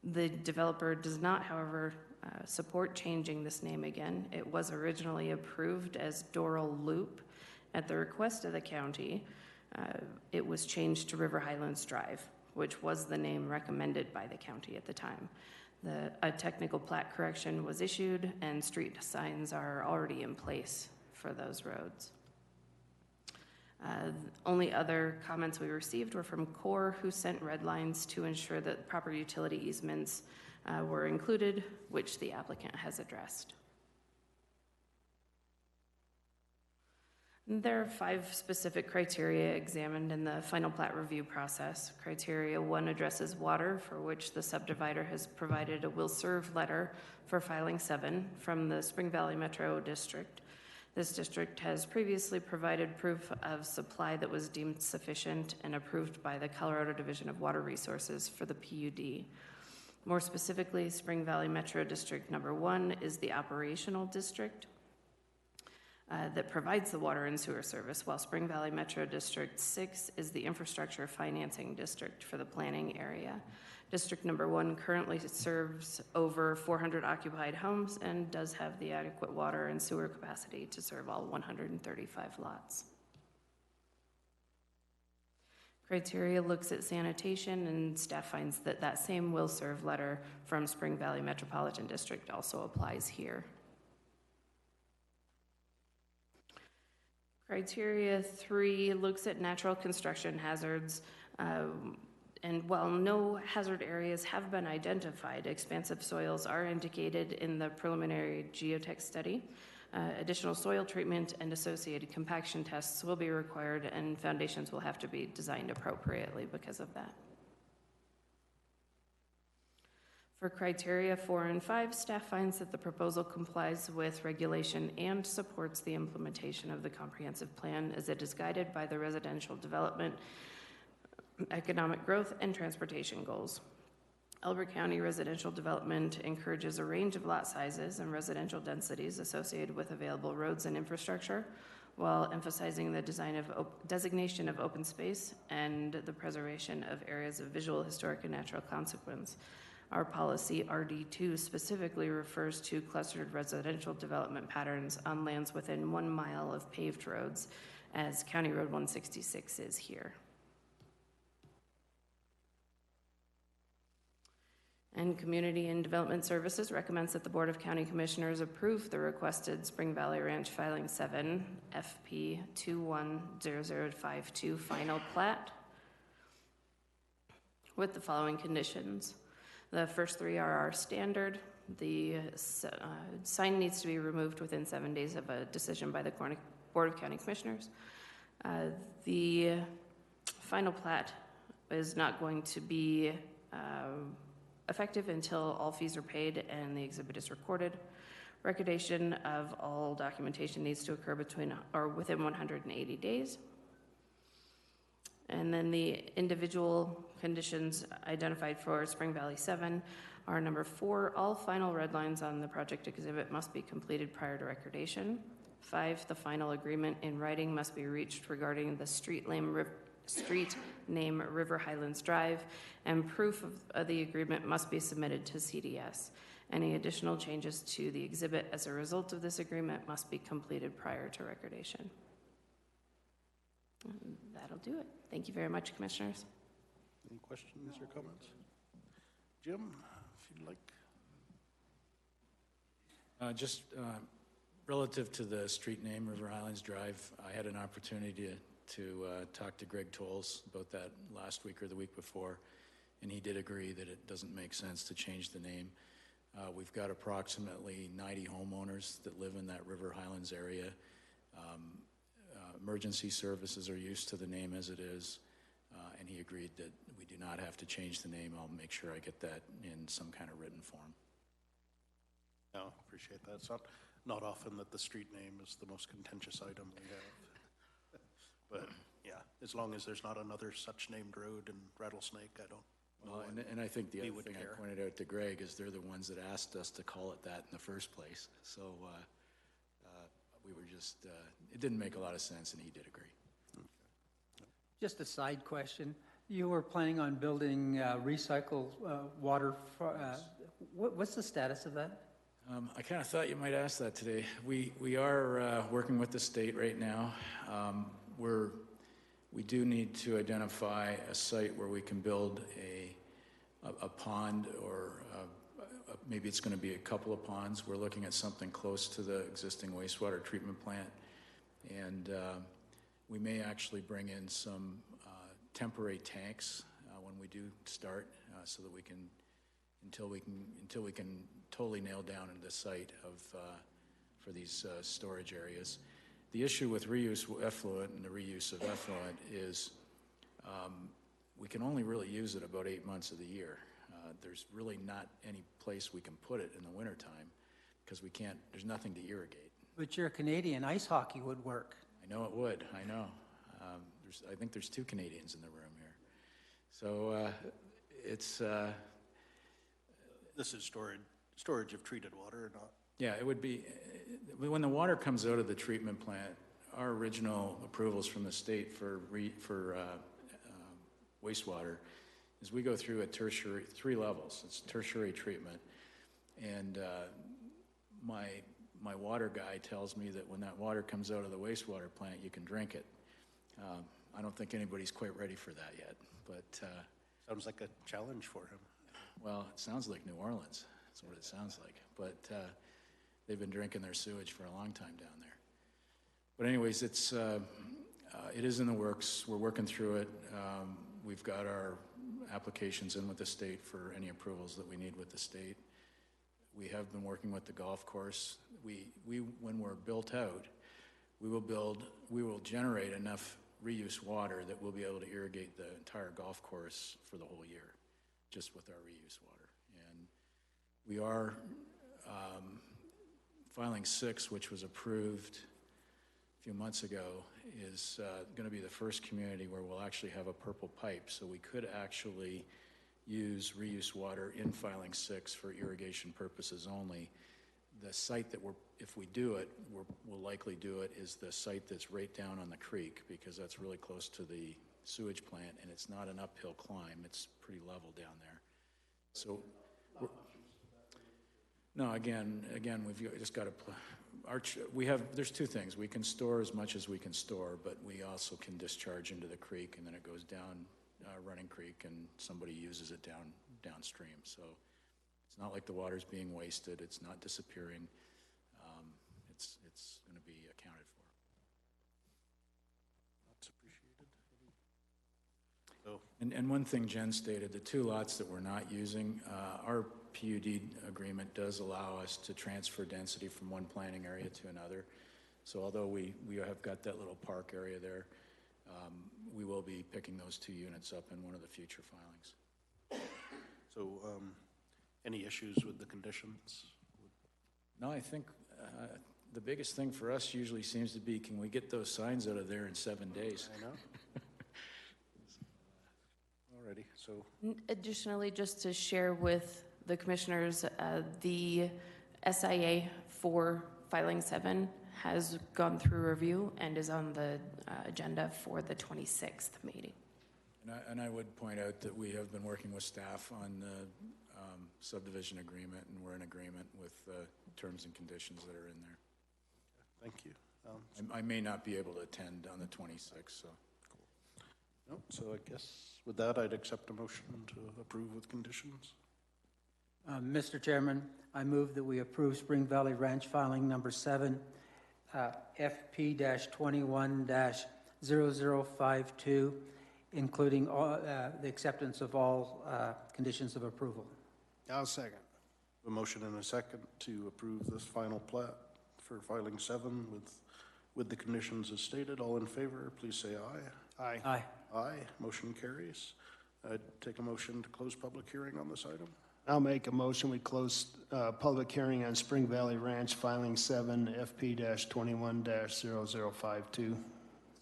The developer does not, however, support changing this name again. It was originally approved as Doral Loop. At the request of the county, it was changed to River Highlands Drive, which was the name recommended by the county at the time. A technical plat correction was issued, and street signs are already in place for those roads. Only other comments we received were from CORE, who sent red lines to ensure that proper utility easements were included, which the applicant has addressed. There are 5 specific criteria examined in the final plat review process. Criteria 1 addresses water, for which the subdivider has provided a will serve letter for filing 7 from the Spring Valley Metro District. This district has previously provided proof of supply that was deemed sufficient and approved by the Colorado Division of Water Resources for the PUD. More specifically, Spring Valley Metro District number 1 is the operational district that provides the water and sewer service, while Spring Valley Metro District 6 is the infrastructure financing district for the planning area. District number 1 currently serves over 400 occupied homes and does have the adequate water and sewer capacity to serve all 135 lots. Criteria looks at sanitation, and staff finds that that same will serve letter from Spring Valley Metropolitan District also applies here. Criteria 3 looks at natural construction hazards, and while no hazard areas have been identified, expansive soils are indicated in the preliminary geotech study. Additional soil treatment and associated compaction tests will be required, and foundations will have to be designed appropriately because of that. For criteria 4 and 5, staff finds that the proposal complies with regulation and supports the implementation of the comprehensive plan as it is guided by the residential development, economic growth, and transportation goals. Elbert County residential development encourages a range of lot sizes and residential densities associated with available roads and infrastructure, while emphasizing the designation of open space and the preservation of areas of visual, historic, and natural consequence. Our policy RD2 specifically refers to clustered residential development patterns on lands within 1 mile of paved roads, as County Road 166 is here. And Community and Development Services recommends that the Board of County Commissioners approve the requested Spring Valley Ranch Filing 7 FP 210052 final plat with the following conditions. The first 3 are our standard. The sign needs to be removed within 7 days of a decision by the Board of County Commissioners. The final plat is not going to be effective until all fees are paid and the exhibit is recorded. Recordation of all documentation needs to occur within 180 days. And then the individual conditions identified for Spring Valley 7 are number 4, all final red lines on the project exhibit must be completed prior to recordation. 5, the final agreement in writing must be reached regarding the street name River Highlands Drive, and proof of the agreement must be submitted to CDS. Any additional changes to the exhibit as a result of this agreement must be completed prior to recordation. And that'll do it. Thank you very much, Commissioners. Any questions or comments? Jim, if you'd like. Just relative to the street name, River Highlands Drive, I had an opportunity to talk to Greg Tolles about that last week or the week before, and he did agree that it doesn't make sense to change the name. We've got approximately 90 homeowners that live in that River Highlands area. Emergency services are used to the name as it is, and he agreed that we do not have to change the name. I'll make sure I get that in some kind of written form. No, appreciate that. It's not often that the street name is the most contentious item we have. But yeah, as long as there's not another such named road in Rattlesnake, I don't. Well, and I think the other thing care. I pointed out to Greg is they're the ones that asked us to call it that in the first place. So we were just, it didn't make a lot of sense, and he did agree. Just a side question. You were planning on building recycled water. What's the status of that? I kind of thought you might ask that today. We are working with the state right now. We do need to identify a site where we can build a pond or maybe it's going to be a couple of ponds. We're looking at something close to the existing wastewater treatment plant. And we may actually bring in some temporary tanks when we do start, so that we can, until we can totally nail down the site for these storage areas. The issue with reuse effluent and the reuse of effluent is we can only really use it about 8 months of the year. There's really not any place we can put it in the wintertime because we can't, there's nothing to irrigate. But your Canadian ice hockey would work. I know it would, I know. I think there's 2 Canadians in the room here. So it's... This is storage of treated water or not? Yeah, it would be, when the water comes out of the treatment plant, our original approvals from the state for wastewater is we go through a tertiary, 3 levels. It's tertiary treatment. And my water guy tells me that when that water comes out of the wastewater plant, you can drink it. I don't think anybody's quite ready for that yet, but... Sounds like a challenge for him. Well, it sounds like New Orleans. That's what it sounds like. But they've been drinking their sewage for a long time down there. But anyways, it is in the works. We're working through it. We've got our applications in with the state for any approvals that we need with the state. We have been working with the golf course. When we're built out, we will generate enough reuse water that we'll be able to irrigate the entire golf course for the whole year, just with our reuse water. And we are filing 6, which was approved a few months ago, is going to be the first community where we'll actually have a purple pipe. So we could actually use reuse water in filing 6 for irrigation purposes only. The site that if we do it, we'll likely do it, is the site that's right down on the creek, because that's really close to the sewage plant, and it's not an uphill climb. It's pretty level down there. So, no, again, we've just got to, there's 2 things. We can store as much as we can store, but we also can discharge into the creek, and then it goes down Running Creek, and somebody uses it downstream. So it's not like the water's being wasted. It's not disappearing. It's going to be accounted for. That's appreciated. So, and one thing Jen stated, the 2 lots that we're not using, our PUD agreement does allow us to transfer density from one planning area to another. So although we have got that little park area there, we will be picking those 2 units up in one of the future filings. So any issues with the conditions? No, I think the biggest thing for us usually seems to be, can we get those signs out of there in 7 days? I know. Alrighty, so. Additionally, just to share with the commissioners, the SIA for filing 7 has gone through review and is on the agenda for the 26th meeting. And I would point out that we have been working with staff on the subdivision agreement, and we're in agreement with terms and conditions that are in there. Thank you. I may not be able to attend on the 26th, so. Cool. No, so I guess with that, I'd accept a motion to approve with conditions. Mr. Chairman, I move that we approve Spring Valley Ranch filing number 7, FP-21-0052, including all, the acceptance of all conditions of approval. I'll second. A motion and a second to approve this final plat for filing 7 with the conditions as stated. All in favor, please say aye. Aye. Aye. Aye. Motion carries. I'd take a motion to close public hearing on this item. I'll make a motion. We close public hearing on Spring Valley Ranch filing 7 FP-21-0052.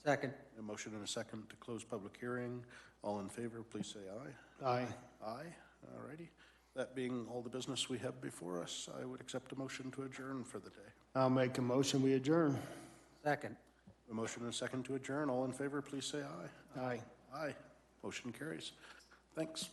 Second. A motion and a second to close public hearing. All in favor, please say aye. Aye. Aye. All righty. That being all the business we have before us, I would accept a motion to adjourn for the day. I'll make a motion. We adjourn. Second. A motion and a second to adjourn. All in favor, please say aye. Aye. Aye. Motion carries. Thanks.